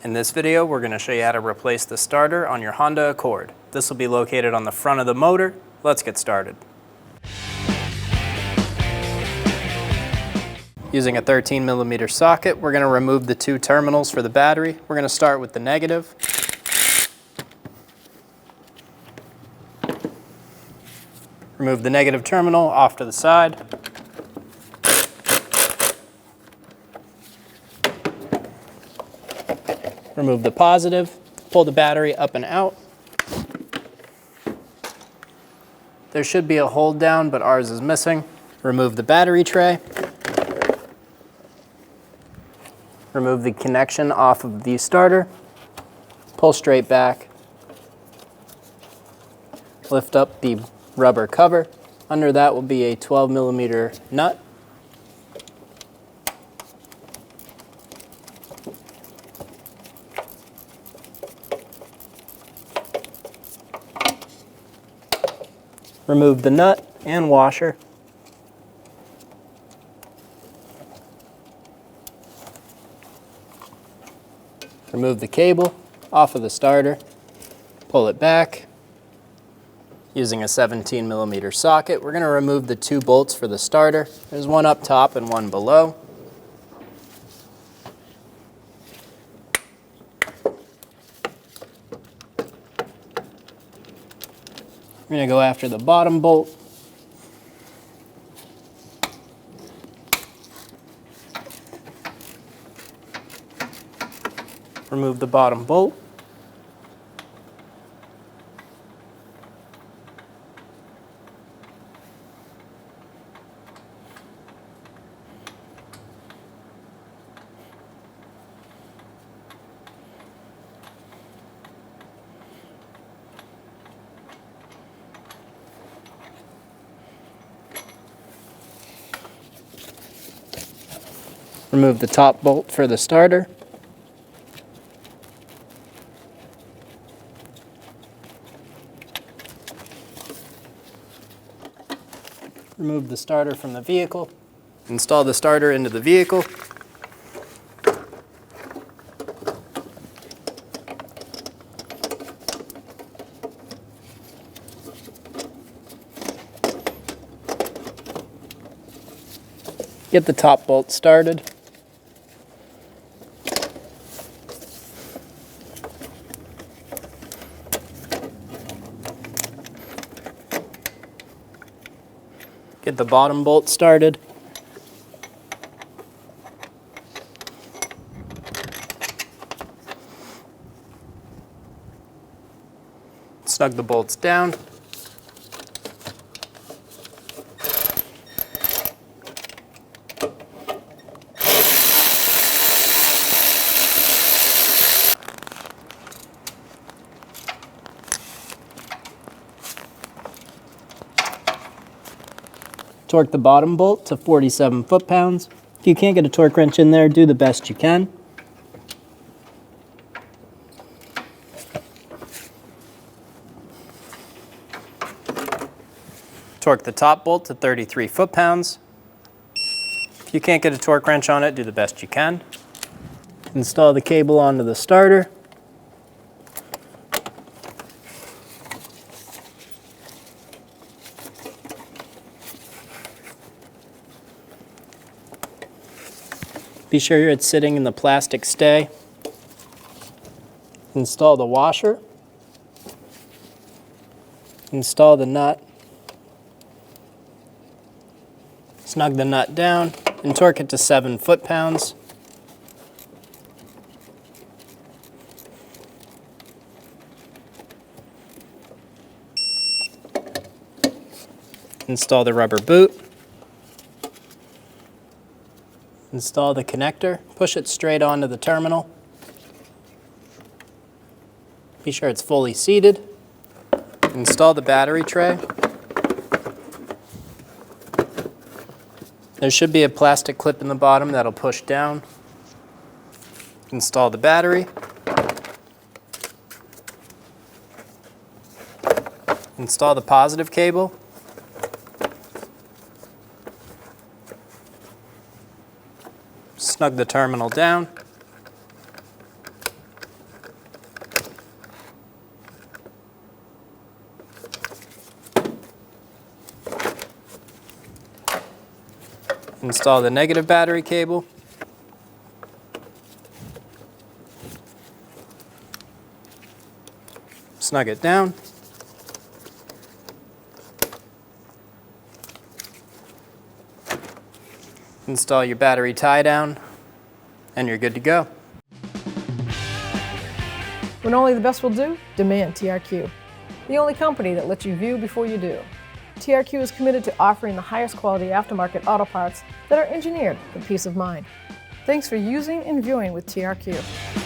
In this video, we're going to show you how to replace the starter on your Honda Accord. This will be located on the front of the motor. Let's get started. Using a 13mm socket, we're going to remove the two terminals for the battery. We're going to start with the negative. Remove the negative terminal off to the side. Remove the positive, pull the battery up and out. There should be a hold down, but ours is missing. Remove the battery tray. Remove the connection off of the starter. Pull straight back. Lift up the rubber cover. Under that will be a 12mm nut. Remove the nut and washer. Remove the cable off of the starter. Pull it back. Using a 17mm socket, we're going to remove the two bolts for the starter. There's one up top and one below. We're going to go after the bottom bolt. Remove the bottom bolt. Remove the top bolt for the starter. Remove the starter from the vehicle. Install the starter into the vehicle. Get the top bolt started. Get the bottom bolt started. Snug the bolts down. Torque the bottom bolt to 47 foot-pounds. If you can't get a torque wrench in there, do the best you can. Torque the top bolt to 33 foot-pounds. If you can't get a torque wrench on it, do the best you can. Install the cable onto the starter. Be sure it's sitting in the plastic stay. Install the washer. Install the nut. Snug the nut down and torque it to 7 foot-pounds. Install the rubber boot. Install the connector, push it straight onto the terminal. Be sure it's fully seated. Install the battery tray. There should be a plastic clip in the bottom that'll push down. Install the battery. Install the positive cable. Snug the terminal down. Install the negative battery cable. Snug it down. Install your battery tie down, and you're good to go. When only the best will do, demand TRQ. The only company that lets you view before you do. TRQ is committed to offering the highest quality aftermarket auto parts that are engineered for peace of mind. Thanks for using and viewing with TRQ.